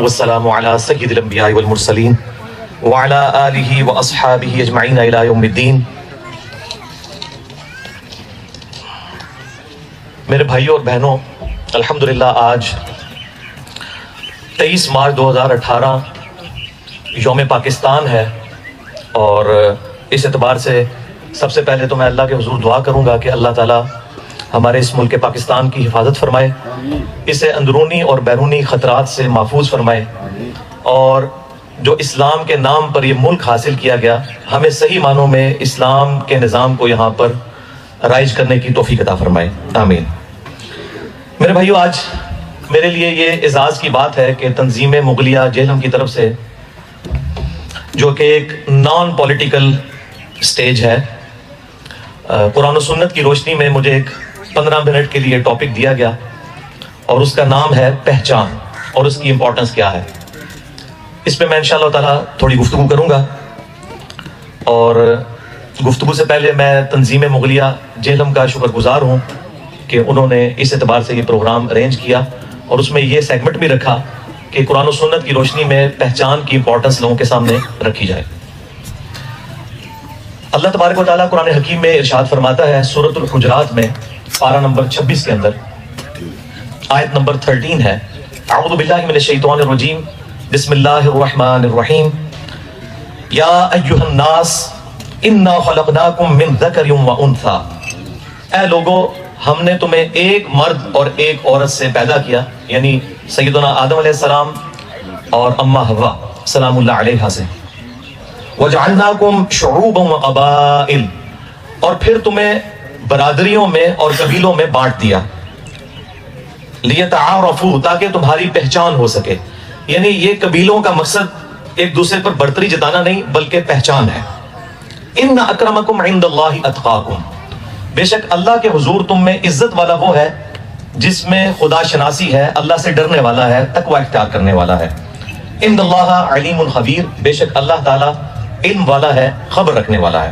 والسلام على سید الانبیاء والمرسلین وعلى آلہ واصحابہ اجمعین الی یوم الدین۔ میرے بھائیوں اور بہنوں، الحمدللہ آج 23 مارچ 2018 یوم پاکستان ہے، اور اس اعتبار سے سب سے پہلے تو میں اللہ کے حضور دعا کروں گا کہ اللہ تعالیٰ ہمارے اس ملک پاکستان کی حفاظت فرمائے، اسے اندرونی اور بیرونی خطرات سے محفوظ فرمائے، اور جو اسلام کے نام پر یہ ملک حاصل کیا گیا، ہمیں صحیح معنوں میں اسلام کے نظام کو یہاں پر رائج کرنے کی توفیق عطا فرمائے، آمین۔ میرے بھائیو، آج میرے لیے یہ اعزاز کی بات ہے کہ تنظیم مغلیہ جہلم کی طرف سے، جو کہ ایک نان پولیٹیکل سٹیج ہے، قرآن و سنت کی روشنی میں مجھے ایک 15 منٹ کے لیے ٹاپک دیا گیا، اور اس کا نام ہے پہچان اور اس کی امپورٹنس کیا ہے۔ اس پہ میں انشاءاللہ تعالیٰ تھوڑی گفتگو کروں گا، اور گفتگو سے پہلے میں تنظیم مغلیہ جہلم کا شکر گزار ہوں کہ انہوں نے اس اعتبار سے یہ پروگرام ارینج کیا، اور اس میں یہ سیگمنٹ بھی رکھا کہ قرآن و سنت کی روشنی میں پہچان کی امپورٹنس لوگوں کے سامنے رکھی جائے۔ اللہ تبارک و تعالیٰ قرآن حکیم میں ارشاد فرماتا ہے، سورۃ الحجرات میں پارہ نمبر 26 کے اندر آیت نمبر 13 ہے، اعوذ باللہ من الشیطان الرجیم، بسم اللہ الرحمن الرحیم، یا ایہا الناس انا خلقناکم من ذکر و انثی، اے لوگو ہم نے تمہیں ایک مرد اور ایک عورت سے پیدا کیا، یعنی سیدنا آدم علیہ السلام اور اماں حوا سلام اللہ علیہا سے، وجعلناکم شعوبا وقبائل، اور پھر تمہیں برادریوں میں اور قبیلوں میں بانٹ دیا، لیتعارفوا، تاکہ تمہاری پہچان ہو سکے، یعنی یہ قبیلوں کا مقصد ایک دوسرے پر برتری جتانا نہیں بلکہ پہچان ہے۔ ان اکرمکم عند اللہ اتقاکم، بے شک اللہ کے حضور تم میں عزت والا وہ ہے جس میں خدا شناسی ہے، اللہ سے ڈرنے والا ہے، تقوی اختیار کرنے والا ہے۔ ان اللہ علیم خبیر، بے شک اللہ تعالیٰ علم والا ہے، خبر رکھنے والا ہے۔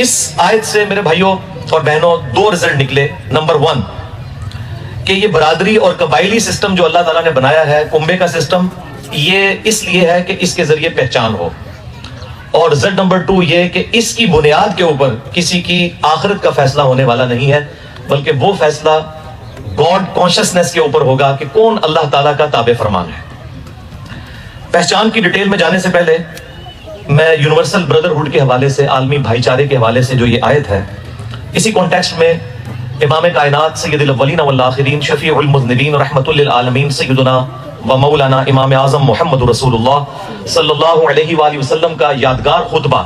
اس آیت سے میرے بھائیوں اور بہنوں دو رزلٹ نکلے۔ نمبر 1 کہ یہ برادری اور قبائلی سسٹم جو اللہ تعالیٰ نے بنایا ہے، کنبے کا سسٹم، یہ اس لیے ہے کہ اس کے ذریعے پہچان ہو، اور رزلٹ نمبر 2 یہ کہ اس کی بنیاد کے اوپر کسی کی آخرت کا فیصلہ ہونے والا نہیں ہے، بلکہ وہ فیصلہ گاڈ کانشسنس کے اوپر ہوگا کہ کون اللہ تعالیٰ کا تابع فرمان ہے۔ پہچان کی ڈیٹیل میں جانے سے پہلے میں یونیورسل بردرہڈ کے حوالے سے، عالمی بھائی چارے کے حوالے سے جو یہ آیت ہے، اسی کانٹیکسٹ میں امام کائنات سید الاولین والآخرین شفیع المذنبین رحمۃ للعالمین سیدنا و مولانا امام اعظم محمد رسول اللہ صلی اللہ علیہ وآلہ وسلم کا یادگار خطبہ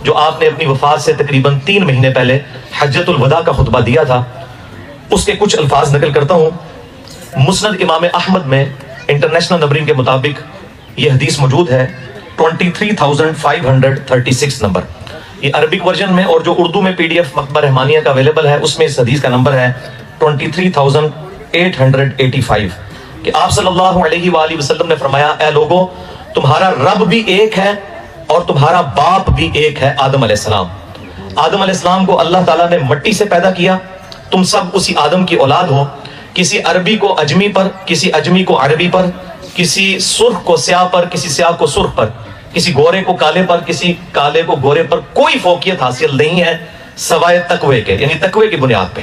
جو آپ نے اپنی وفات سے تقریباً 3 مہینے پہلے حجۃ الوداع کا خطبہ دیا تھا، اس کے کچھ الفاظ نقل کرتا ہوں۔ مسند امام احمد میں انٹرنیشنل نمبرنگ کے مطابق یہ حدیث موجود ہے 23,536 نمبر، یہ عربک ورژن میں، اور جو اردو میں PDF مکتبہ رحمانیہ کا اویلیبل ہے اس میں اس حدیث کا نمبر ہے 23,885، کہ آپ صلی اللہ علیہ وآلہ وسلم نے فرمایا، اے لوگو تمہارا رب بھی ایک ہے اور تمہارا باپ بھی ایک ہے، آدم علیہ السلام۔ آدم علیہ السلام کو اللہ تعالیٰ نے مٹی سے پیدا کیا، تم سب اسی آدم کی اولاد ہو، کسی عربی کو اجمی پر، کسی اجمی کو عربی پر، کسی سرخ کو سیاہ پر، کسی سیاہ کو سرخ پر، کسی گورے کو کالے پر، کسی کالے کو گورے پر، کوئی فوقیت حاصل نہیں ہے سوائے تقوی کے، یعنی تقوی کی بنیاد پہ۔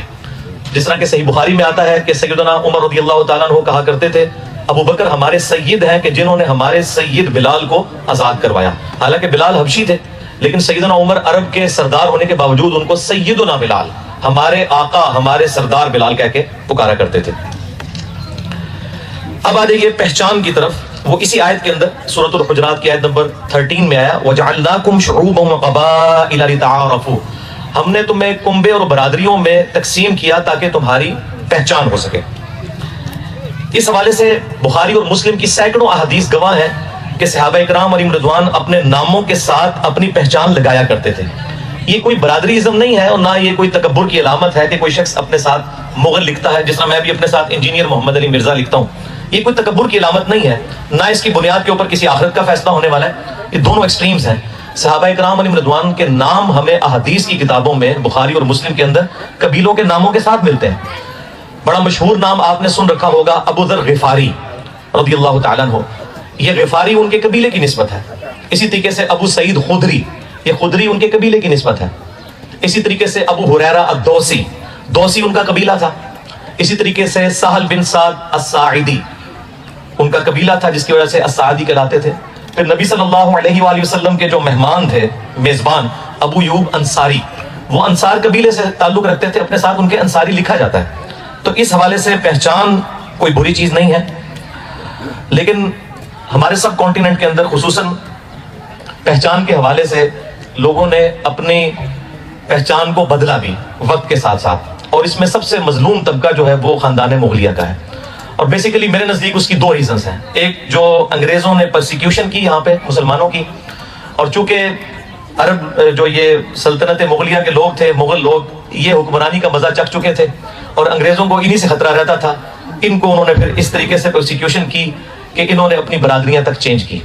جس طرح کہ صحیح بخاری میں آتا ہے کہ سیدنا عمر رضی اللہ تعالیٰ عنہ کہا کرتے تھے، ابو بکر ہمارے سید ہیں کہ جنہوں نے ہمارے سید بلال کو آزاد کروایا، حالانکہ بلال حبشی تھے، لیکن سیدنا عمر عرب کے سردار ہونے کے باوجود ان کو سیدنا بلال، ہمارے آقا، ہمارے سردار بلال کہہ کے پکارا کرتے تھے۔ اب آ جائیے پہچان کی طرف، وہ اسی آیت کے اندر سورۃ الحجرات کی آیت نمبر 13 میں آیا، وَجَعَلْنَاكُمْ شُعُوبًا وَقَبَائِلَ لِتَعَارَفُوا، ہم نے تمہیں کنبے اور برادریوں میں تقسیم کیا تاکہ تمہاری پہچان ہو سکے۔ اس حوالے سے بخاری اور مسلم کی سینکڑوں احادیث گواہ ہیں کہ صحابہ اکرام علیہم رضوان اپنے ناموں کے ساتھ اپنی پہچان لگایا کرتے تھے۔ یہ کوئی برادریزم نہیں ہے، اور نہ یہ کوئی تکبر کی علامت ہے کہ کوئی شخص اپنے ساتھ مغل لکھتا ہے، جس طرح میں بھی اپنے ساتھ انجینئر محمد علی مرزا لکھتا ہوں۔ یہ کوئی تکبر کی علامت نہیں ہے، نہ اس کی بنیاد کے اوپر کسی آخرت کا فیصلہ ہونے والا ہے۔ یہ دونوں ایکسٹریمز ہیں۔ صحابہ اکرام علیہم رضوان کے نام ہمیں احادیث کی کتابوں میں بخاری اور مسلم کے اندر قبیلوں کے ناموں کے ساتھ ملتے ہیں۔ بڑا مشہور نام آپ نے سن رکھا ہوگا ابو ذر غفاری رضی اللہ تعالیٰ عنہ، یہ غفاری ان کے قبیلے کی نسبت ہے. اسی طریقے سے ابو سعید خدری، یہ خدری ان کے قبیلے کی نسبت ہے. اسی طریقے سے ابو ہریرہ الدوسی، دوسی ان کا قبیلہ تھا. اسی طریقے سے سہل بن سعد الساعدی ان کا قبیلہ تھا، جس کی وجہ سے الساعدی کہلاتے تھے. پھر نبی صلی اللہ علیہ وآلہ وسلم کے جو مہمان تھے، میزبان، ابو یوب انصاری، وہ انصار قبیلے سے تعلق رکھتے تھے، اپنے ساتھ ان کے انصاری لکھا جاتا ہے. تو اس حوالے سے پہچان کوئی بری چیز نہیں ہے، لیکن ہمارے سب کانٹیننٹ کے اندر خصوصاً پہچان کے حوالے سے لوگوں نے اپنی پہچان کو بدلا بھی وقت کے ساتھ ساتھ، اور اس میں سب سے مظلوم طبقہ جو ہے وہ خاندان مغلیہ کا ہے. اور بیسیکلی میرے نزدیک اس کی دو ریزنز ہیں. ایک، جو انگریزوں نے پرسیکیوشن کی یہاں پہ مسلمانوں کی، اور چونکہ عرب جو یہ سلطنت مغلیہ کے لوگ تھے، مغل لوگ، یہ حکمرانی کا مزہ چکھ چکے تھے اور انگریزوں کو انہی سے خطرہ رہتا تھا. ان کو انہوں نے پھر اس طریقے سے پرسیکیوشن کی کہ انہوں نے اپنی برادریاں تک چینج کی.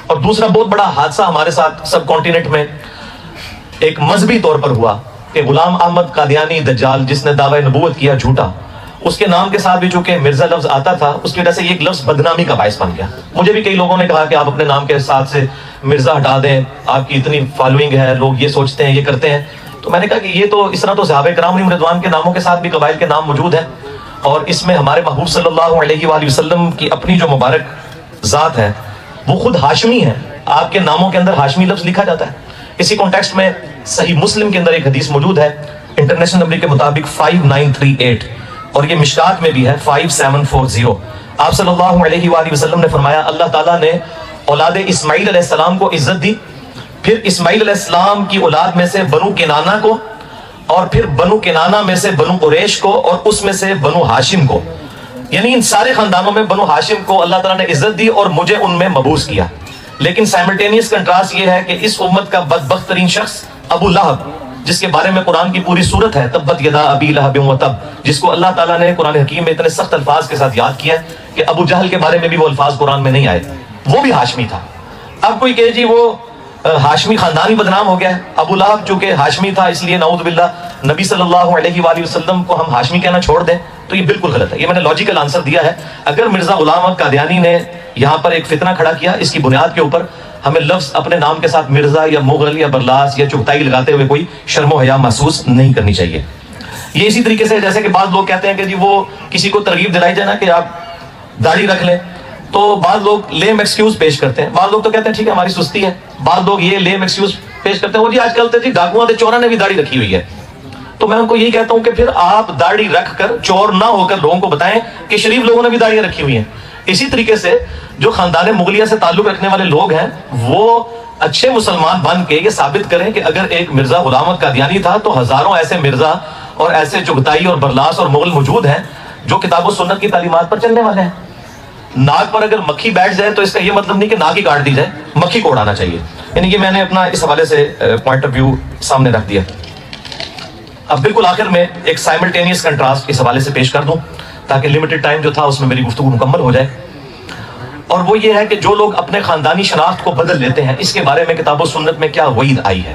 اور دوسرا بہت بڑا حادثہ ہمارے ساتھ سب کانٹیننٹ میں ایک مذہبی طور پر ہوا کہ غلام احمد قادیانی دجال، جس نے دعوی نبوت کیا جھوٹا، اس کے نام کے ساتھ بھی چونکہ مرزا لفظ آتا تھا، اس کی وجہ سے یہ ایک لفظ بدنامی کا باعث بن گیا. مجھے بھی کئی لوگوں نے کہا کہ آپ اپنے نام کے ساتھ سے مرزا ہٹا دیں، آپ کی اتنی فالوئنگ ہے، لوگ یہ سوچتے ہیں، یہ کرتے ہیں. تو میں نے کہا کہ یہ تو اس طرح تو صحابہ کرام علیہم رضوان کے ناموں کے ساتھ بھی قبائل کے نام موجود ہیں، اور اس میں ہمارے محبوب صلی اللہ علیہ وآلہ وسلم کی اپنی جو مبارک ذات ہے وہ خود ہاشمی ہے. آپ کے ناموں کے اندر ہاشمی لفظ لکھا جاتا ہے. اسی کانٹیکسٹ میں صحیح مسلم کے اندر ایک حدیث موجود ہے انٹرنیشنل نمبر کے مطابق 5938، اور یہ مشکات میں بھی ہے 5740. آپ صلی اللہ علیہ وآلہ وسلم نے فرمایا، اللہ تعالیٰ نے اولاد اسماعیل علیہ السلام کو عزت دی، پھر اسماعیل علیہ السلام کی اولاد میں سے بنو کنانہ کو، اور پھر بنو کنانہ میں سے بنو قریش کو، اور اس میں سے بنو ہاشم کو. یعنی ان سارے خاندانوں میں بنو ہاشم کو اللہ تعالیٰ نے عزت دی اور مجھے ان میں مبعوث کیا. لیکن سائملٹینیس کنٹراسٹ یہ ہے کہ اس امت کا بدبخت ترین شخص ابو لہب، جس کے بارے میں قرآن کی پوری صورت ہے، تبت یدا ابی لہب و تب، جس کو اللہ تعالیٰ نے قرآن حکیم میں اتنے سخت الفاظ کے ساتھ یاد کیا کہ ابو جہل کے بارے میں بھی وہ الفاظ قرآن میں نہیں آئے. وہ بھی ہاشمی تھا. اب کوئی کہے جی وہ ہاشمی خاندان ہی بدنام ہو گیا ہے. ابو لہب چونکہ ہاشمی تھا، اس لیے نعوذ باللہ نبی صلی اللہ علیہ وآلہ وسلم کو ہم ہاشمی کہنا چھوڑ دیں، تو یہ بالکل غلط ہے. یہ میں نے لاجیکل آنسر دیا ہے. اگر مرزا غلام احمد قادیانی نے یہاں پر ایک فتنہ کھڑا کیا، اس کی بنیاد کے اوپر ہمیں لفظ اپنے نام کے ساتھ مرزا یا مغل یا برلاس یا چغتائی لگاتے ہوئے کوئی شرم و حیا محسوس نہیں کرنی چاہیے. یہ اسی طریقے سے جیسے کہ بعض لوگ کہتے ہیں کہ جی وہ کسی کو ترغیب دلائی جائے نا کہ آپ داڑھی رکھ لیں، تو بعض لوگ لیم ایکسکیوز پیش کرتے ہیں. بعض لوگ تو کہتے ہیں ٹھیک ہے ہماری سستی ہے. بعض لوگ یہ لیم ایکسکیوز پیش کرتے ہیں وہ جی آج کل تو جی ڈاکوؤں دے چوراں نے بھی داڑھی رکھی ہوئی ہے. تو میں ان کو یہی کہتا ہوں کہ پھر آپ داڑھی رکھ کر چور نہ ہو کر لوگوں کو بتائیں کہ شریف لوگوں نے بھی داڑیاں رکھی ہوئی ہیں. اسی طریقے سے جو خاندان مغلیہ سے تعلق رکھنے والے لوگ ہیں وہ اچھے مسلمان بن کے یہ ثابت کریں کہ اگر ایک مرزا غلام احمد قادیانی تھا تو ہزاروں ایسے مرزا اور ایسے چغتائی اور برلاس اور مغل موجود ہیں جو کتاب و سنت کی تعلیمات پر چلنے والے ہیں. ناک پر اگر مکھی بیٹھ جائے تو اس کا یہ مطلب نہیں کہ ناک ہی کاٹ دی جائے، مکھی کو اڑانا چاہیے. یعنی یہ میں نے اپنا اس حوالے سے پوائنٹ آف ویو سامنے رکھ دیا. اب بالکل آخر میں ایک سائملٹینیس کنٹراسٹ اس حوالے سے پیش کر دوں تاکہ لمیٹڈ ٹائم جو تھا اس میں میری گفتگو مکمل ہو جائے. اور وہ یہ ہے کہ جو لوگ اپنے خاندانی شناخت کو بدل لیتے ہیں، اس کے بارے میں کتاب و سنت میں کیا وعید آئی ہے.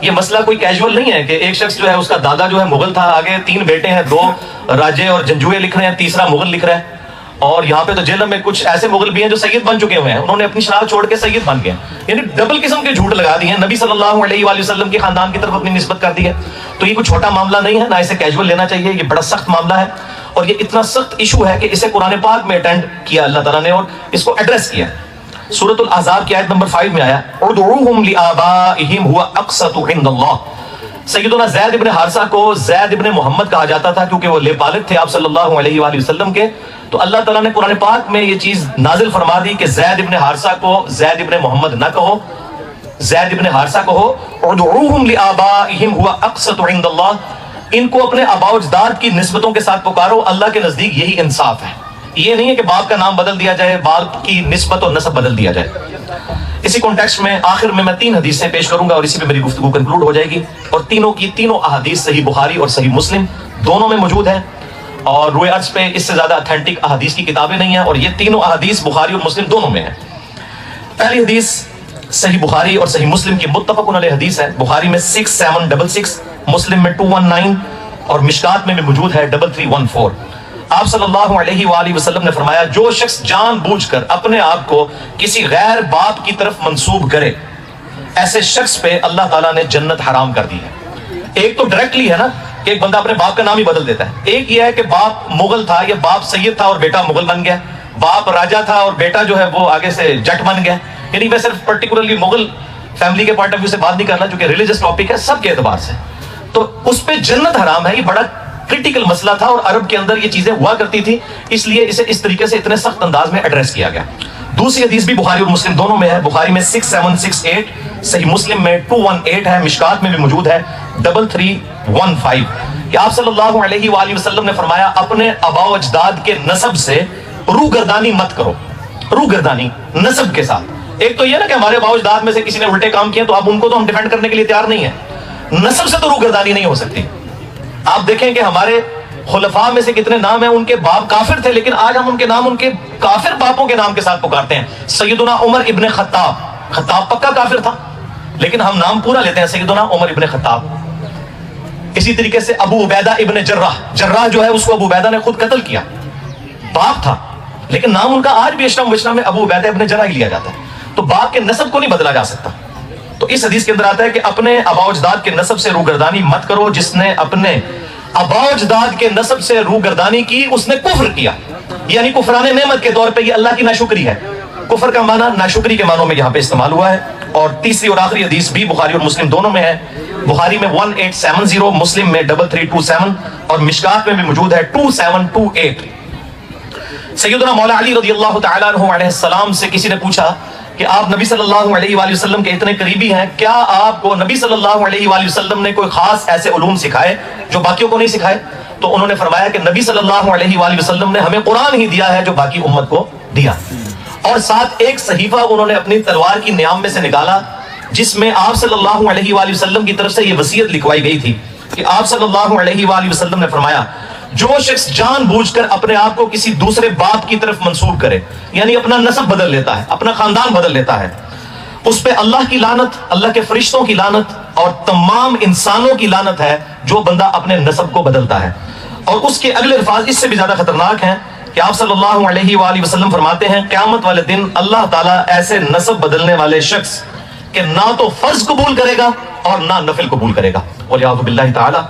یہ مسئلہ کوئی کیجول نہیں ہے کہ ایک شخص جو ہے اس کا دادا جو ہے مغل تھا، آگے 3 بیٹے ہیں، 2 راجے اور جنجوئے لکھ رہے ہیں، تیسرا مغل لکھ رہا ہے. اور یہاں پہ تو جیل میں کچھ ایسے مغل بھی ہیں جو سید بن چکے ہوئے ہیں، انہوں نے اپنی شناخت چھوڑ کے سید بن گئے. یعنی ڈبل قسم کے جھوٹ لگا دیے ہیں، نبی صلی اللہ علیہ وآلہ وسلم کے خاندان کی طرف اپنی نسبت کر دی ہے. تو یہ کوئی چھوٹا معاملہ نہیں ہے، نہ اسے کیجول لینا چاہیے. یہ بڑا سخت معاملہ ہے اور یہ اتنا سخت ایشو ہے کہ اسے قرآن پاک میں اٹینڈ کیا اللہ تعالیٰ نے اور اس کو ایڈریس کیا. سورۃ الاحزاب کی آیت نمبر 5 میں آیا ادعوہم لآبائہم ہوا اقسط عند اللہ. سیدنا زید ابن حارثہ کو زید ابن محمد کہا جاتا تھا کیونکہ وہ لیپالت تھے آپ صلی اللہ علیہ وآلہ وسلم کے. تو اللہ تعالیٰ نے قرآن پاک میں یہ چیز نازل فرما دی کہ زید ابن حارثہ کو زید ابن محمد نہ کہو، زید ابن حارثہ کہو. ادعوہم لآبائہم ہوا اقسط عند اللہ، ان کو اپنے آباء و اجداد کی نسبتوں کے ساتھ پکارو، اللہ کے نزدیک یہی انصاف ہے. یہ نہیں ہے کہ باپ کا نام بدل دیا جائے، باپ کی نسبت اور نسب بدل دیا جائے. اسی کانٹیکسٹ میں آخر میں 3 حدیثیں پیش کروں گا اور اسی پہ میری گفتگو کنکلوڈ ہو جائے گی. اور تینوں کی تینوں احادیث صحیح بخاری اور صحیح مسلم دونوں میں موجود ہیں، اور روئے عرض پہ اس سے زیادہ اتھینٹک احادیث کی کتابیں نہیں ہیں، اور یہ تینوں احادیث بخاری اور مسلم دونوں میں ہیں. پہلی حدیث صحیح بخاری اور صحیح مسلم کی متفق علیہ حدیث ہے. بخاری میں 6766، مسلم میں 219 اور مشکات میں بھی موجود ہے 3314. آپ صلی اللہ علیہ وآلہ وسلم نے فرمایا جو شخص جان بوجھ کر اپنے آپ کو کسی غیر باپ کی طرف منسوب کرے ایسے شخص پہ اللہ تعالیٰ نے جنت حرام کر دی ہے۔ ایک تو ڈائریکٹلی ہے نا کہ ایک بندہ اپنے باپ کا نام ہی بدل دیتا ہے، ایک یہ ہے کہ باپ مغل تھا یا باپ سید تھا اور بیٹا مغل بن گیا، باپ راجا تھا اور بیٹا جو ہے وہ آگے سے جٹ بن گیا۔ یعنی میں صرف پرٹیکولرلی مغل فیملی کے پوائنٹ آف ویو سے بات نہیں کرنا چونکہ ریلیجس ٹاپک ہے، سب کے اعتبار سے تو اس پہ جنت حرام ہے۔ یہ بڑا کرٹیکل مسئلہ تھا اور عرب کے اندر یہ چیزیں ہوا کرتی تھی، اس لیے اسے اس طریقے سے اتنے سخت انداز میں ایڈریس کیا گیا۔ دوسری حدیث بھی بخاری اور مسلم دونوں میں ہے، بخاری میں 6768، صحیح مسلم میں 218 ہے، مشکات میں بھی موجود ہے 3315 کہ آپ صلی اللہ علیہ وآلہ وسلم نے فرمایا اپنے آباء و اجداد کے نسب سے روگردانی مت کرو۔ روگردانی نسب کے ساتھ، ایک تو یہ نا کہ ہمارے آباء و اجداد میں سے کسی نے الٹے کام کیے تو اب ان کو تو ہم ڈیفینڈ کرنے کے لیے تیار نہیں ہیں، نسب سے تو روگردانی نہیں ہو سکتی۔ آپ دیکھیں کہ ہمارے خلفاء میں سے کتنے نام ہیں ان کے باپ کافر تھے لیکن آج ہم ان کے نام ان کے کافر باپوں کے نام کے ساتھ پکارتے ہیں۔ سیدنا عمر ابن خطاب، خطاب پکا کافر تھا لیکن ہم نام پورا لیتے ہیں سیدنا عمر ابن خطاب۔ اسی طریقے سے ابو عبیدہ ابن جراح، جراح جو ہے اس کو ابو عبیدہ نے خود قتل کیا، باپ تھا لیکن نام ان کا آج بھی اشرم وشرم میں ابو عبیدہ ابن جراح ہی لیا جاتا ہے۔ تو باپ کے نسب کو نہیں بدلا جا سکتا۔ تو اس حدیث کے اندر آتا ہے کہ اپنے آباء و اجداد کے نسب سے روگردانی مت کرو، جس نے اپنے آباء و اجداد کے نسب سے روگردانی کی اس نے کفر کیا، یعنی کفران نعمت کے طور پہ یہ اللہ کی ناشکری ہے۔ کفر کا معنی ناشکری کے معنوں میں یہاں پہ استعمال ہوا ہے۔ اور تیسری اور آخری حدیث بھی بخاری اور مسلم دونوں میں ہے، بخاری میں 1870، مسلم میں 3327 اور مشکات میں بھی موجود ہے 2728۔ سیدنا مولا علی رضی اللہ تعالیٰ عنہ علیہ السلام سے کسی نے پوچھا کہ آپ نبی صلی اللہ علیہ وآلہ وسلم کے اتنے قریبی ہیں، کیا آپ کو نبی صلی اللہ علیہ وآلہ وسلم نے کوئی خاص ایسے علوم سکھائے جو باقیوں کو نہیں سکھائے؟ تو انہوں نے فرمایا کہ نبی صلی اللہ علیہ وآلہ وسلم نے ہمیں قرآن ہی دیا ہے جو باقی امت کو دیا، اور ساتھ ایک صحیفہ انہوں نے اپنی تلوار کی نیام میں سے نکالا جس میں آپ صلی اللہ علیہ وآلہ وسلم کی طرف سے یہ وصیت لکھوائی گئی تھی کہ آپ صلی اللہ علیہ وآلہ وسلم نے فرمایا جو شخص جان بوجھ کر اپنے آپ کو کسی دوسرے باپ کی طرف منسوب کرے، یعنی اپنا نسب بدل لیتا ہے، اپنا خاندان بدل لیتا ہے، اس پہ اللہ کی لعنت، اللہ کے فرشتوں کی لعنت اور تمام انسانوں کی لعنت ہے جو بندہ اپنے نسب کو بدلتا ہے۔ اور اس کے اگلے الفاظ اس سے بھی زیادہ خطرناک ہیں کہ آپ صلی اللہ علیہ وآلہ وسلم فرماتے ہیں قیامت والے دن اللہ تعالیٰ ایسے نسب بدلنے والے شخص کہ نہ تو فرض قبول کرے گا اور نہ نفل قبول کرے گا، وَلِعَوْذُ بِاللَّهِ تعالیٰ۔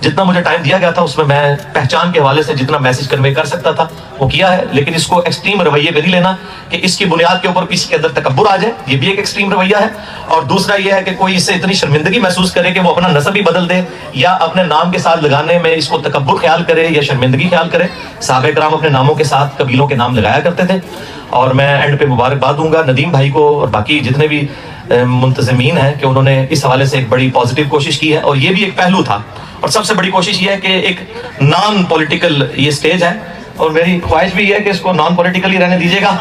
جتنا مجھے ٹائم دیا گیا تھا اس میں میں پہچان کے حوالے سے جتنا میسج کنوے کر سکتا تھا وہ کیا ہے، لیکن اس کو ایکسٹریم رویے پہ نہیں لینا کہ اس کی بنیاد کے اوپر کسی کے اندر تکبر آ جائے، یہ بھی ایک ایکسٹریم رویہ ہے۔ اور دوسرا یہ ہے کہ کوئی اس سے اتنی شرمندگی محسوس کرے کہ وہ اپنا نسب ہی بدل دے یا اپنے نام کے ساتھ لگانے میں اس کو تکبر خیال کرے یا شرمندگی خیال کرے۔ صحابہ کرام اپنے ناموں کے ساتھ قبیلوں کے نام لگایا کرتے تھے۔ اور میں اینڈ پہ مبارکباد دوں گا ندیم بھائی کو اور باقی جتنے بھی منتظمین ہیں کہ انہوں نے اس حوالے سے ایک بڑی پازیٹیو کوشش کی ہے، اور یہ بھی ایک پہلو تھا۔ اور سب سے بڑی کوشش یہ ہے کہ ایک نان پولیٹیکل یہ سٹیج ہے، اور میری خواہش بھی یہ ہے کہ اس کو نان پولیٹیکل ہی رہنے دیجیے گا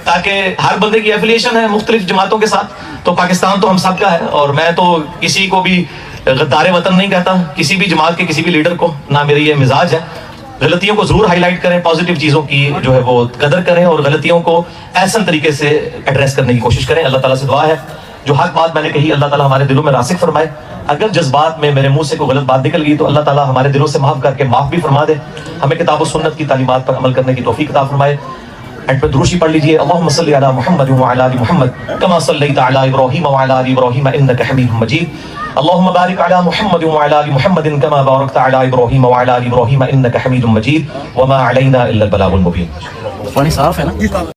تاکہ ہر بندے کی ایفیلیشن ہے مختلف جماعتوں کے ساتھ، تو پاکستان تو ہم سب کا ہے، اور میں تو کسی کو بھی غدار وطن نہیں کہتا، کسی بھی جماعت کے کسی بھی لیڈر کو، نہ میری یہ مزاج ہے۔ غلطیوں کو ضرور ہائی لائٹ کریں، پازیٹیو چیزوں کی جو ہے وہ قدر کریں، اور غلطیوں کو احسن طریقے سے ایڈریس کرنے کی کوشش کریں۔ اللہ تعالیٰ سے دعا ہے جو حق بات میں نے کہی اللہ تعالیٰ ہمارے دلوں میں راسخ فرمائے، اگر جذبات میں میرے منہ سے کوئی غلط بات نکل گئی تو اللہ تعالیٰ ہمارے دلوں سے معاف کر کے معاف بھی فرما دے، ہمیں کتاب و سنت کی تعلیمات پر عمل کرنے کی توفیق عطا فرمائے۔ اینڈ پہ دروشی پڑھ لیجئے، اللہم صلی علی محمد وعلی آل محمد کما صلیت علی ابراہیم وعلی آل ابراہیم انک حمید مجید، اللہم بارک علی محمد وعلی آل محمد کما بارکت علی ابراہیم وعلی آل ابراہیم انک حمید مجید، وما علینا الا البلاغ المبین۔ پانی صاف ہے نا؟